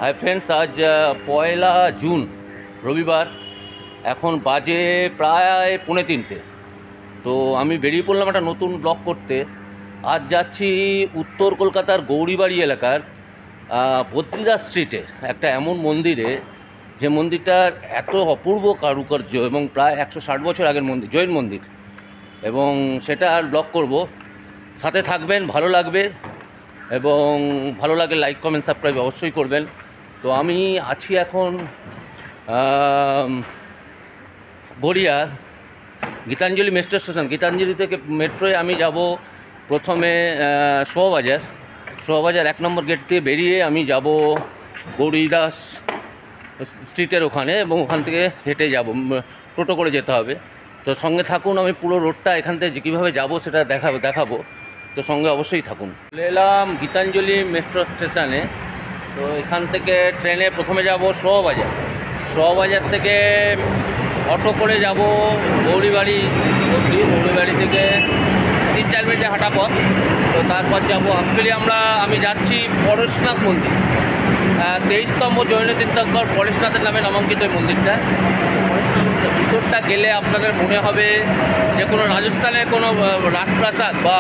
Hi friends, আজ 1 June রবিবার। এখন বাজে প্রায় 2:45। তো আমি বেরিয়ে পড়লাম একটা নতুন ব্লগ করতে। আজ যাচ্ছি উত্তর কলকাতার গৌরীবাড়ি এলাকার বদ্রীদাস স্ট্রিটে একটা এমন মন্দিরে, যে মন্দিরটার এত অপূর্ব কারুকার্য এবং প্রায় 160 বছর আগের মন্দির, জৈন মন্দির, এবং সেটা আর ব্লগ করব। সাথে থাকবেন, ভালো লাগবে, এবং ভালো লাগলে লাইক কমেন্ট সাবস্ক্রাইব অবশ্যই করবেন। তো আমি আছি এখন গড়িয়া গীতাঞ্জলি মেট্রো স্টেশন। গীতাঞ্জলি থেকে মেট্রোয় আমি যাব প্রথমে শোভাবাজার 1 নম্বর গেট দিয়ে বেরিয়ে আমি যাব গৌরীদাস স্ট্রিটের ওখানে, এবং ওখান থেকে হেঁটে যাব, টোটো করে যেতে হবে। তো সঙ্গে থাকুন, আমি পুরো রোডটা এখান থেকে কীভাবে যাবো সেটা দেখাবো। তো সঙ্গে অবশ্যই থাকুন। চলে এলাম গীতাঞ্জলি মেট্রো স্টেশনে। তো এখান থেকে ট্রেনে প্রথমে যাব শোভাবাজার থেকে অটো করে যাব গৌরীবাড়ি অবধি। গৌরীবাড়ি থেকে 3-4 মিনিটে হাঁটা পথ। তো তারপর যাব, আমি যাচ্ছি পরেশনাথ মন্দির, 23স্তম্ভ জৈন তীর্থঙ্কর পরেশনাথের নামে নামাঙ্কিত এই মন্দিরটা। ভিতরটা গেলে আপনাদের মনে হবে যে কোনো রাজস্থানের কোনো রাজপ্রাসাদ বা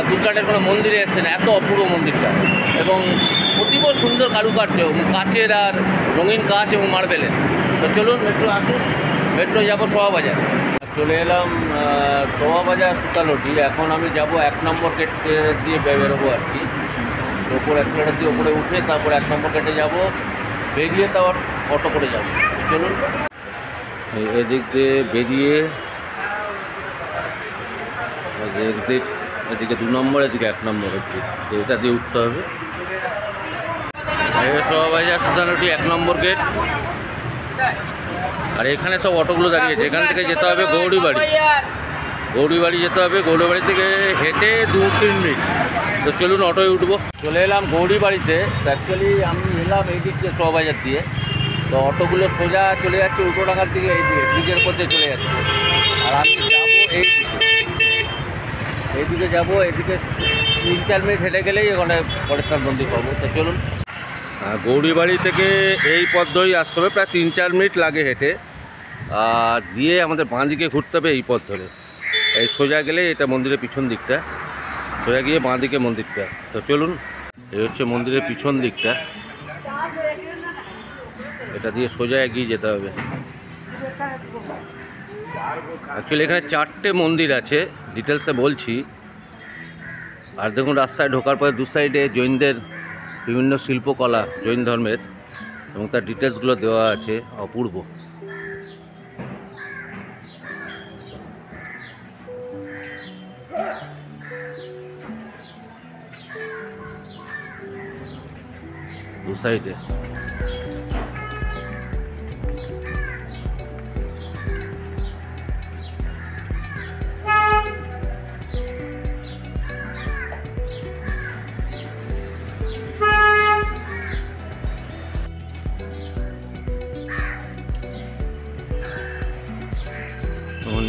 গুজরাটের কোনো মন্দিরে এসছেন, এত অপূর্ব মন্দিরটা, এবং অতীব সুন্দর কারুকার্য, কাচের আর রঙিন কাচ এবং মার্বেলের। তো চলুন, মেট্রো যাব শোভাবাজার। চলে এলাম শোভাবাজার সুতালটি। এখন আমি যাব 1 নম্বর গেট দিয়ে বেরোবো আর কি। ওপর অ্যাক্সিলেটার দিয়ে ওপরে উঠে তারপর 1 নম্বর গেটে যাব, বেরিয়ে তারপর অটো করে যাব। চলুন, এদিক দিয়ে বেরিয়ে এক্সিট, এদিকে 2 নম্বর, এদিকে 1 নম্বর এক্সিট, তো এটা দিয়ে উঠতে হবে। শোভাবাজার সুতালটি 1 নম্বর গেট। আর এখানে সব অটোগুলো দাঁড়িয়েছে। এখান থেকে যেতে হবে গৌরীবাড়ি যেতে হবে। গৌরীবাড়ি থেকে হেঁটে 2-3 মিনিট। তো চলুন, অটোয় উঠবো। চলে এলাম গৌরীবাড়িতে। অ্যাকচুয়ালি আমি এলাম এই দিক দিয়ে শোভাবাজার দিয়ে। তো অটোগুলো সোজা চলে যাচ্ছে উল্টোডাঙ্গার দিকে, এই দিকে ব্রিজের পথে চলে যাচ্ছে। আর আমি যাবো এইদিকে যাবো। এদিকে 3-4 মিনিট হেঁটে গেলেই ওখানে পরেশনাথ মন্দির পাবো। তো চলুন, গৌরীবাড়ি থেকে এই পথ ধরেই আসতে হবে, প্রায় 3-4 মিনিট লাগে হেঁটে। আর দিয়ে আমাদের বাঁ দিকে ঘুরতে হবে এই পথ ধরে। এই সোজা গেলে এটা মন্দিরের পিছন দিকটা, সোজা গিয়ে বাঁ দিকে মন্দিরটা। তো চলুন, এই হচ্ছে মন্দিরের পিছন দিকটা, এটা দিয়ে সোজা এগিয়ে যেতে হবে। অ্যাকচুয়ালি এখানে 4টে মন্দির আছে, ডিটেলসে বলছি। আর দেখুন, রাস্তায় ঢোকার পরে 2 সাইডে জৈনদের বিভিন্ন শিল্পকলা, জৈন ধর্মের, এবং তার ডিটেলসগুলো দেওয়া আছে, অপূর্ব। দু সাইডে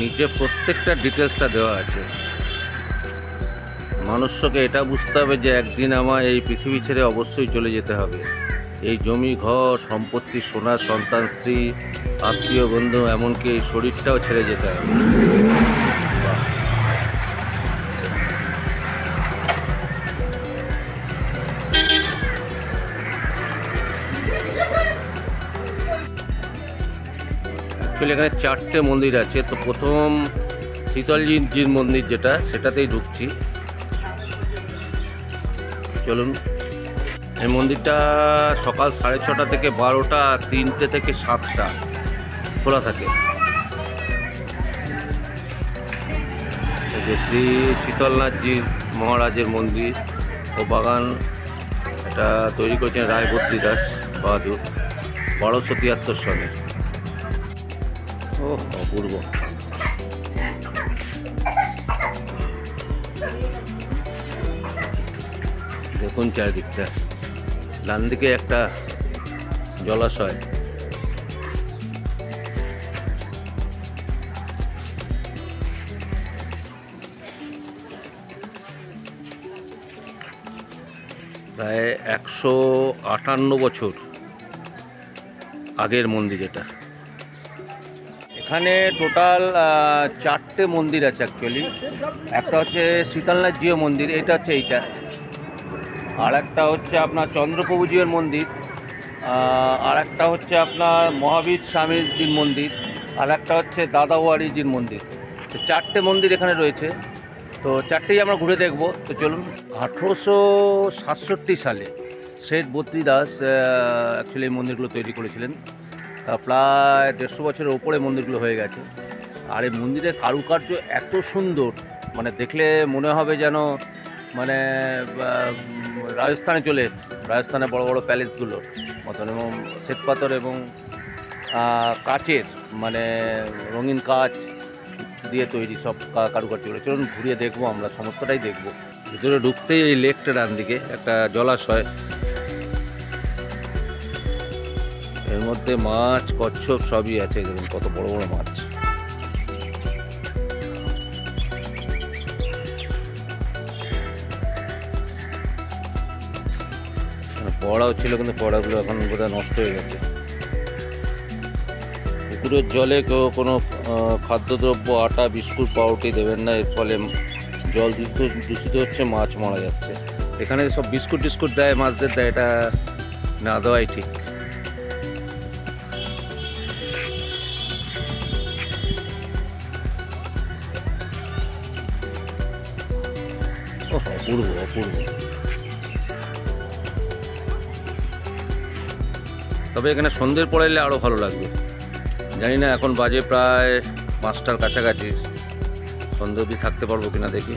নিচে প্রত্যেকটা ডিটেলসটা দেওয়া আছে। মানুষকে এটা বুঝতে হবে যে একদিন আমার এই পৃথিবী ছেড়ে অবশ্যই চলে যেতে হবে। এই জমি, ঘর, সম্পত্তি, সোনার সন্তান, স্ত্রী, আত্মীয়, বন্ধু, এমনকি এই শরীরটাও ছেড়ে যেতে হবে। অ্যাকচুয়ালি এখানে 4টে মন্দির আছে। তো প্রথম শীতলজির মন্দির যেটা, সেটাতেই ঢুকছি। চলুন, এই মন্দিরটা সকাল 6:30 থেকে 12টা, 3টে থেকে 7টা খোলা থাকে। এই যে শ্রী শীতলনাথজি মহারাজের মন্দির ও বাগান, এটা তৈরি করেছেন রায় বদ্রীদাস বাহাদুর 1273 সালে। ও অপূর্ব। দেখুন চারিদিকটা, ডান দিকে একটা জলাশয়, প্রায় 158 বছর আগের মন্দির এটা। এখানে টোটাল 4টে মন্দির আছে অ্যাকচুয়ালি। একটা হচ্ছে শীতলনাথজিও মন্দির, এটা হচ্ছে এইটা। আর একটা হচ্ছে আপনার চন্দ্রপ্রভুজির মন্দির, আর একটা হচ্ছে আপনার মহাবীর স্বামীজির মন্দির, আর একটা হচ্ছে দাদাওয়ারিজির মন্দির। তো 4টে মন্দির এখানে রয়েছে, তো 4টেই আমরা ঘুরে দেখব। তো চলুন। 1867 সালে শেঠ বদ্রীদাস অ্যাকচুয়ালি এই মন্দিরগুলো তৈরি করেছিলেন। প্রায় 150 বছরের ওপরে মন্দিরগুলো হয়ে গেছে। আর এই মন্দিরের কারুকার্য এত সুন্দর, মানে দেখলে মনে হবে যেন মানে রাজস্থানে চলে এসেছি, রাজস্থানে বড় বড় প্যালেসগুলোর মতন। এবং শ্বেতপাথর এবং কাচের, মানে রঙিন কাচ দিয়ে তৈরি সব কারুকার্যগুলো। চলুন ঘুরিয়ে দেখবো, আমরা সমস্তটাই দেখব। ভিতরে ঢুকতেই এই লেকটা ডান দিকে একটা জলাশয়, এর মধ্যে মাছ কচ্ছপ সবই আছে। দেখুন কত বড় বড় মাছ। পড়াও ছিল, কিন্তু পড়াগুলো এখন বোধহয় নষ্ট হয়ে গেছে। পুকুরের জলে কেউ কোনো খাদ্যদ্রব্য, আটা, বিস্কুট, পাউরুটি দেবেন না, এর ফলে জল দূষিত হচ্ছে, মাছ মারা যাচ্ছে। এখানে সব বিস্কুট টিস্কুট দেয়, মাছদের দেয়, এটা না দেওয়াই ঠিক। অপূর্ব অপূর্ব। তবে এখানে সন্ধ্যের পরে এলে আরও ভালো লাগবে। জানি না এখন বাজে প্রায় 5টার কাছাকাছি, সন্ধ্যে অবধি থাকতে পারবো কিনা দেখি।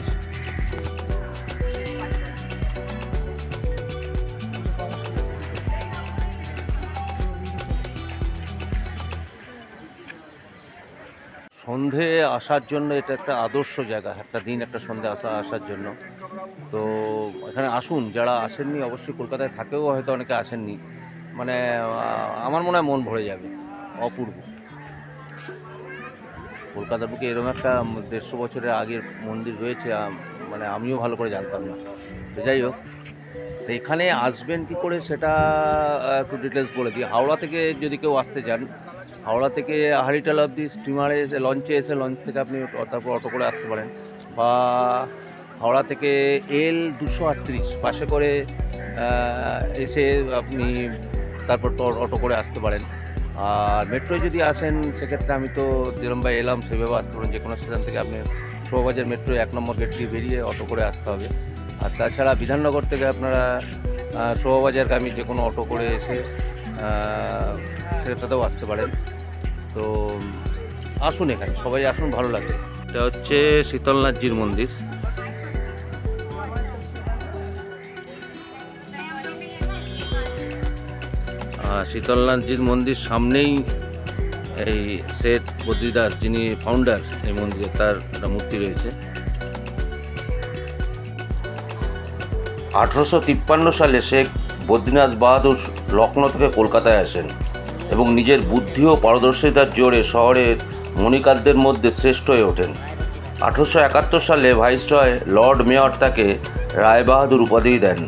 সন্ধে আসার জন্য এটা একটা আদর্শ জায়গা, একটা দিন একটা সন্ধে আসার জন্য। তো এখানে আসুন, যারা আসেননি, অবশ্যই কলকাতায় থাকেও হয়তো অনেকে আসেননি, মানে আমার মনে হয় মন ভরে যাবে। অপূর্ব। কলকাতার বুকে এরকম একটা 150 বছরের আগের মন্দির রয়েছে, মানে আমিও ভালো করে জানতাম না। তো যাই হোক, তো এখানে আসবেন কি করে সেটা একটু ডিটেলস বলে দিই। হাওড়া থেকে যদি কেউ আসতে চান, হাওড়া থেকে হারিটাল অবধি স্টিমারে লঞ্চে এসে লঞ্চ থেকে আপনি তারপর অটো করে আসতে পারেন, বা হাওড়া থেকে L238 পাশে করে এসে আপনি তারপর অটো করে আসতে পারেন। আর মেট্রোয় যদি আসেন সেক্ষেত্রে আমি তো যেরমভাবে এলাম সেভাবে আসতে পারেন। যে কোনো স্টেশন থেকে আপনি শোভাবাজার মেট্রো 1 নম্বর গেট দিয়ে বেরিয়ে অটো করে আসতে হবে। আর তাছাড়া বিধাননগর থেকে আপনারা শোভাবাজারগামী যে কোনো অটো করে এসে সেটাতেও আসতে পারেন। তো আসুন, এখানে সবাই আসুন, ভালো লাগবে। এটা হচ্ছে শীতলনাথজির মন্দির। শীতলনাথজির মন্দির সামনেই এই শেঠ বদ্রীদাস, যিনি ফাউন্ডার এই মন্দিরে, তার একটা মূর্তি রয়েছে। 1853 সালে শেখ বদ্রীনাথ বাহাদুর লখনৌ থেকে কলকাতায় আসেন এবং নিজের বুদ্ধি ও পারদর্শিতার জোরে শহরের মণিকারদের মধ্যে শ্রেষ্ঠ হয়ে ওঠেন। 1871 সালে ভাইসরয় লর্ড মেয়র তাকে রায়বাহাদুর উপাধি দেন।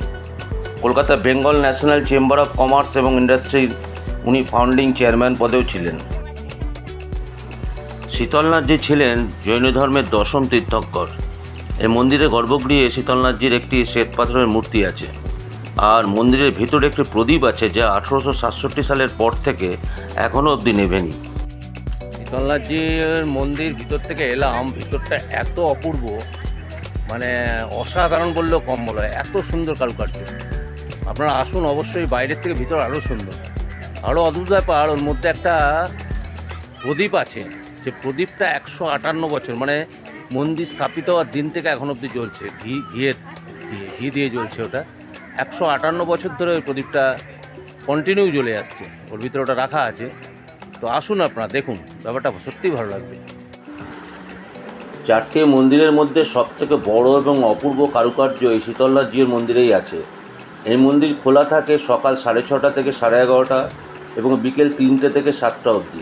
Kolkata Bengal National Chamber of Commerce এবং ইন্ডাস্ট্রির উনি ফাউন্ডিং চেয়ারম্যান পদেও ছিলেন। শীতলনাথজি ছিলেন জৈন ধর্মের 10ম তীর্থঙ্কর। এই মন্দিরের গর্ভগৃহে শীতলনাথজির একটি শ্বেতপাথরের মূর্তি আছে, আর মন্দিরের ভিতরে একটি প্রদীপ আছে যা 1867 সালের পর থেকে এখনও অবধি নেভেনি। শীতলনাথজির মন্দির ভিতর থেকে এলাম, ভিতরটা এত অপূর্ব, মানে অসাধারণ বললেও কম বলা হয়, এত সুন্দর কারুকার্য। আপনারা আসুন, অবশ্যই বাইরের থেকে ভিতর আরও সুন্দর, আরও অদ্ভুত ব্যাপার। ওর মধ্যে একটা প্রদীপ আছে, যে প্রদীপটা 158 বছর, মানে মন্দির স্থাপিত হওয়ার দিন থেকে এখন অবধি জ্বলছে, ঘি দিয়ে জ্বলছে। ওটা 158 বছর ধরে ওই প্রদীপটা কন্টিনিউ জ্বলে আসছে, ওর ভিতরে ওটা রাখা আছে। তো আসুন, আপনারা দেখুন, ব্যাপারটা সত্যিই ভালো লাগবে। 4টে মন্দিরের মধ্যে সবথেকে বড় এবং অপূর্ব কারুকার্য এই শীতলনাথজির মন্দিরেই আছে। এই মন্দির খোলা থাকে সকাল 6:30 থেকে 11:30 এবং বিকেল 3টে থেকে 7টা অবধি।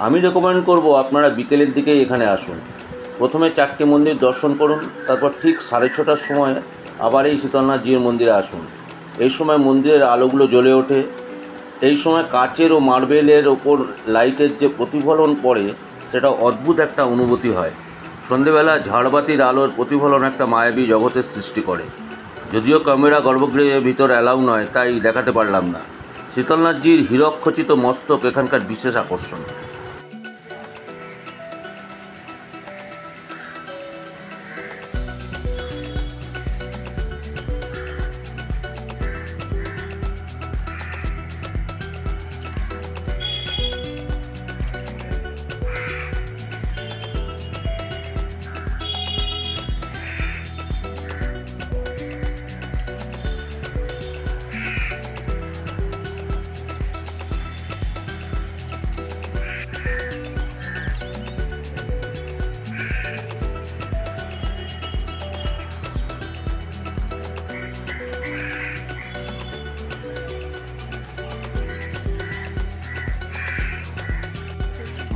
আমি রেকমেন্ড করব আপনারা বিকেলের দিকেই এখানে আসুন। প্রথমে 4টে মন্দির দর্শন করুন, তারপর ঠিক 6:30টার সময় আবার এই শীতলনাথজির মন্দিরে আসুন। এই সময় মন্দিরের আলোগুলো জ্বলে ওঠে। এই সময় কাচের ও মার্বেলের ওপর লাইটের যে প্রতিফলন পড়ে সেটা অদ্ভুত একটা অনুভূতি হয়। সন্ধেবেলা ঝাড়বাতির আলোর প্রতিফলন একটা মায়াবী জগতের সৃষ্টি করে। যদিও ক্যামেরা গর্ভগৃহের ভিতর অ্যালাউ নয়, তাই দেখাতে পারলাম না। শীতলনাথজির হীরকখচিত মস্তক এখানকার বিশেষ আকর্ষণ।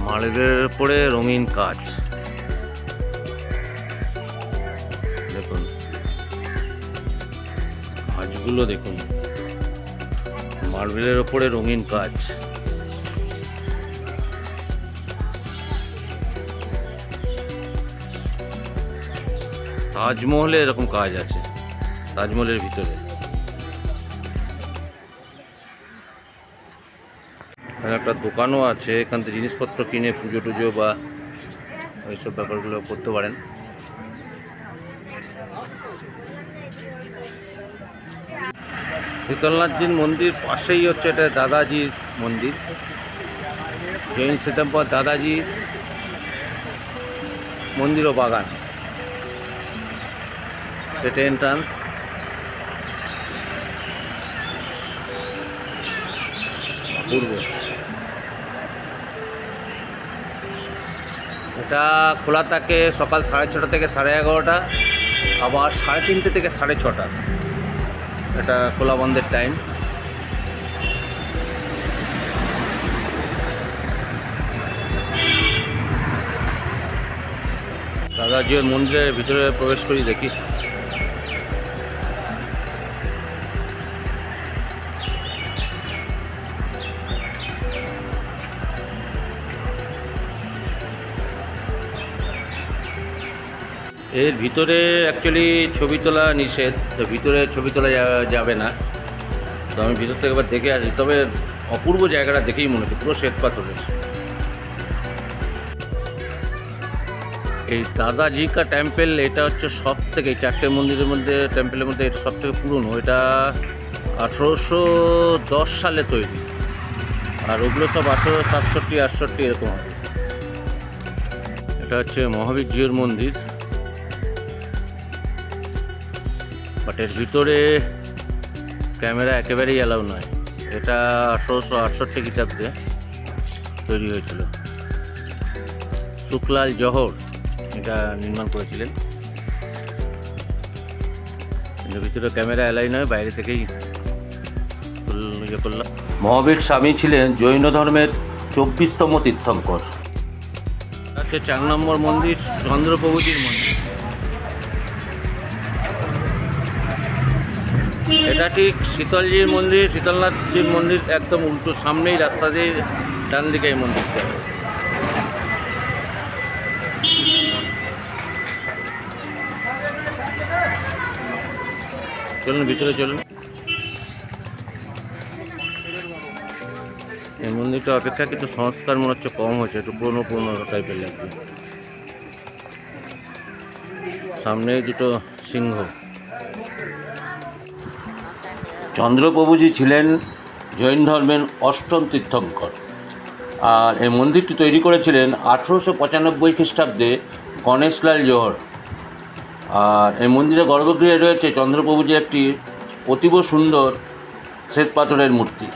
মার্বেলের উপরে রঙিন কাজ, দেখুন কাজগুলো দেখুন, মার্বেলের উপরে রঙিন কাজ। তাজমহলে এরকম কাজ আছে, তাজমহলের ভিতরে। এখানে একটা দোকানও আছে, এখান থেকে জিনিসপত্র কিনে পুজো টুজো বা এইসব ব্যাপারগুলো করতে পারেন। শীতলনাথজির মন্দির পাশেই হচ্ছে এটা দাদাজির মন্দির, জৈন শ্বেতাম্বর দাদাজি মন্দির ও বাগান। এটা এন্ট্রান্স। পূর্ব এটা খোলা থাকে সকাল 6:30 থেকে 11:30, আবার 3:30 থেকে 6:30 এটা খোলা বন্ধের টাইম। দাদাজির মন্দিরের ভিতরে প্রবেশ করি, দেখি। এর ভিতরে অ্যাকচুয়ালি ছবি তোলা নিষেধ, তো ভিতরে ছবি তোলা যাবে না। তো আমি ভিতর থেকে একবার দেখে আসি, তবে অপূর্ব জায়গাটা দেখেই মনে হচ্ছে, পুরো শ্বেত পাথরের। এই দাদাজি কা টেম্পেল, এটা হচ্ছে সব থেকে, এই 4টে মন্দিরের মধ্যে টেম্পেলের মধ্যে এটা সব থেকে পুরনো। এটা 1810 সালে তৈরি, আর ওগুলো সব 1867, 68 এরকম হবে। এটা হচ্ছে মহাবীরজির মন্দির, বাট এর ভিতরে ক্যামেরা একেবারেই অ্যালাউ নয়। এটা 1868 খ্রিস্টাব্দে তৈরি হয়েছিল। শুকলাল জহর এটা নির্মাণ করেছিলেন। এর ভিতরে ক্যামেরা অ্যালাউ নয়, বাইরে থেকেই ইয়ে করলাম। মহাবীর স্বামী ছিলেন জৈন ধর্মের 24তম তীর্থঙ্কর। হচ্ছে 4 নম্বর মন্দির, চন্দ্রপ্রভুজির মন্দির। এটা ঠিক শীতলজির মন্দির, শীতলনাথজির মন্দির একদম উল্টো, সামনেই রাস্তা দিয়ে ডান দিকে এই মন্দিরটা। চলুন ভিতরে চলুন। এই মন্দিরটা অপেক্ষা কিন্তু সংস্কার মনে হচ্ছে কম হয়েছে, একটু পুরনো পুরনো টাইপের লাগবে। সামনে দুটো সিংহ। চন্দ্রপ্রভুজি ছিলেন জৈন ধর্মের 8ম তীর্থঙ্কর, আর এই মন্দিরটি তৈরি করেছিলেন 1895 খ্রিস্টাব্দে গণেশলাল জহর। আর এই মন্দিরের গর্ভগৃহে রয়েছে চন্দ্রপ্রভুজির একটি অতীব সুন্দর শ্বেত পাথরের মূর্তি।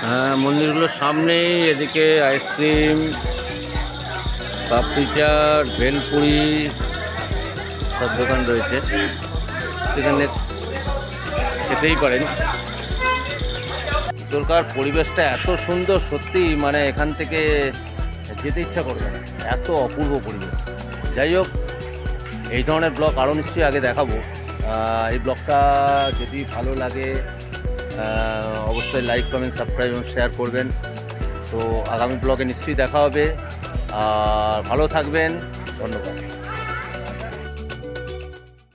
হ্যাঁ, মন্দিরগুলোর সামনেই এদিকে আইসক্রিম, পাপড়ি চাট, ভেলপুরি সব দোকান রয়েছে। এখানে খেতেই পারেন। ভিতরকার পরিবেশটা এত সুন্দর, সত্যি মানে এখান থেকে যেতে ইচ্ছা করবে না, এত অপূর্ব পরিবেশ। যাই হোক, এই ধরনের ব্লগ আরও নিশ্চয়ই আগে দেখাবো। এই ব্লগটা যদি ভালো লাগে অবশ্যই লাইক, কমেন্ট, সাবস্ক্রাইব এবং শেয়ার করবেন। তো আগামী ব্লগে নিশ্চয়ই দেখা হবে, আর ভালো থাকবেন। ধন্যবাদ।